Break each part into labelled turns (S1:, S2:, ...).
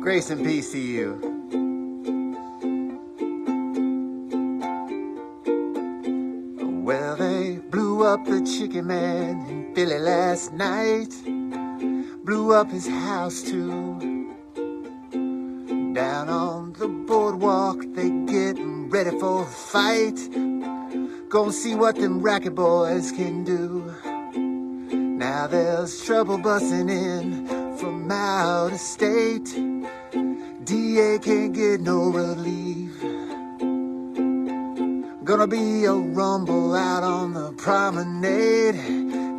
S1: Grace and peace to you. Well, they blew up the chicken man in Philly last night. Blew up his house too. Down on the boardwalk, they getting ready for a fight. Gonna see what them racket boys can do. Now there's trouble busting in from out of state. DA can't get no relief. Gonna be a rumble out on the promenade.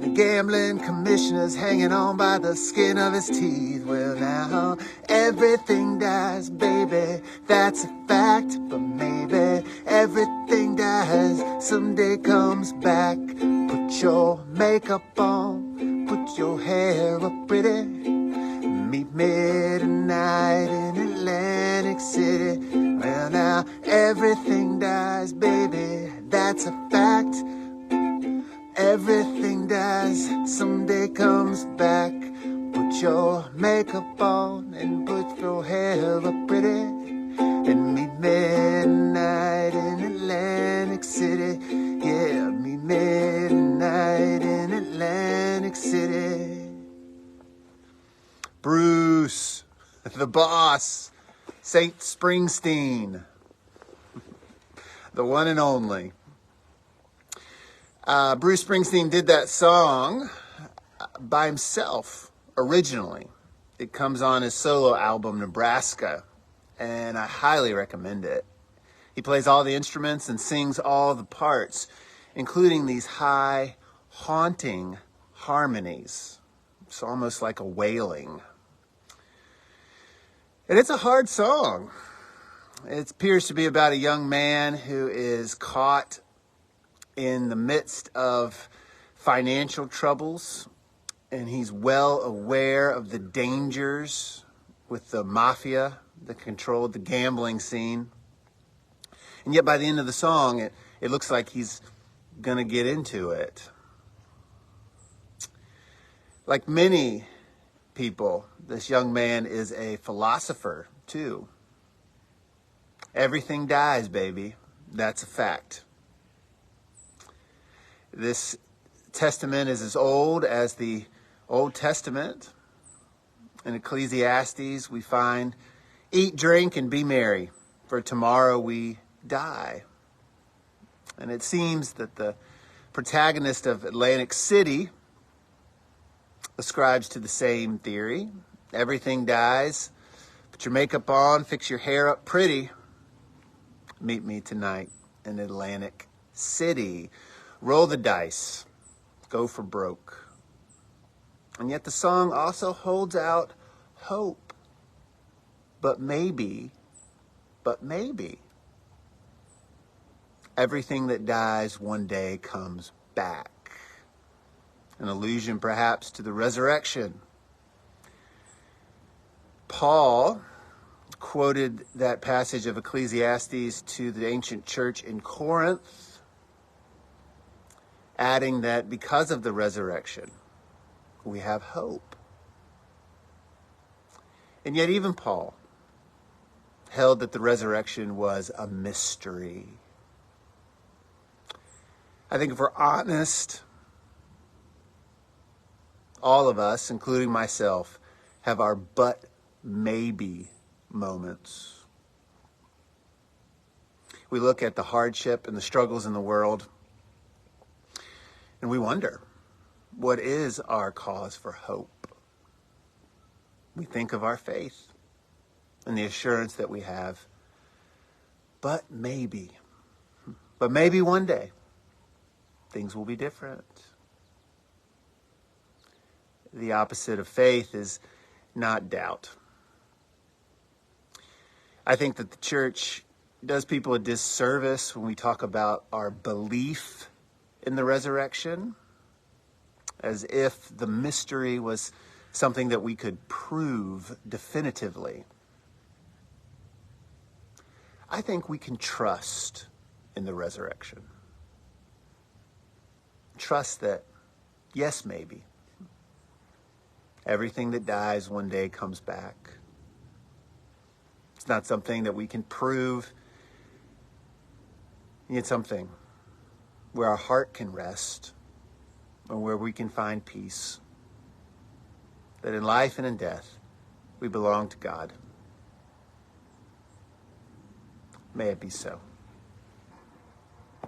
S1: The gambling commissioner's hanging on by the skin of his teeth. Well, now everything dies, baby, that's a fact. But maybe everything dies, someday comes back. Put your makeup on, put your hair up pretty. Meet me tonight in Atlantic City. Well, now everything dies, baby, that's a fact. Everything dies, someday comes back. Put your makeup on and put your hair up pretty. And meet me tonight in Atlantic City. Yeah, meet me tonight in Atlantic City. Bruce, the boss, Saint Springsteen, the one and only. Bruce Springsteen did that song by himself originally. It comes on his solo album, Nebraska, and I highly recommend it. He plays all the instruments and sings all the parts, including these high, haunting harmonies. It's almost like a wailing. And it's a hard song. It appears to be about a young man who is caught in the midst of financial troubles, and he's well aware of the dangers with the mafia that controlled the gambling scene. And yet by the end of the song, it looks like he's going to get into it. Like many people, this young man is a philosopher too. Everything dies, baby. That's a fact. This testament is as old as the Old Testament. In Ecclesiastes, we find, eat, drink, and be merry, for tomorrow we die. And it seems that the protagonist of Atlantic City ascribes to the same theory. Everything dies. Put your makeup on, fix your hair up pretty. Meet me tonight in Atlantic City. Roll the dice. Go for broke. And yet the song also holds out hope. But maybe, everything that dies one day comes back. An allusion perhaps to the resurrection. Paul quoted that passage of Ecclesiastes to the ancient church in Corinth, adding that because of the resurrection, we have hope. And yet even Paul held that the resurrection was a mystery. I think if we're honest, all of us, including myself, have our but maybe moments. We look at the hardship and the struggles in the world, and we wonder, what is our cause for hope? We think of our faith and the assurance that we have, but maybe one day, things will be different. The opposite of faith is not doubt. I think that the church does people a disservice when we talk about our belief in the resurrection, as if the mystery was something that we could prove definitively. I think we can trust in the resurrection. Trust that, yes, maybe, everything that dies one day comes back. It's not something that we can prove. It's something where our heart can rest, or where we can find peace. That in life and in death, we belong to God. May it be so.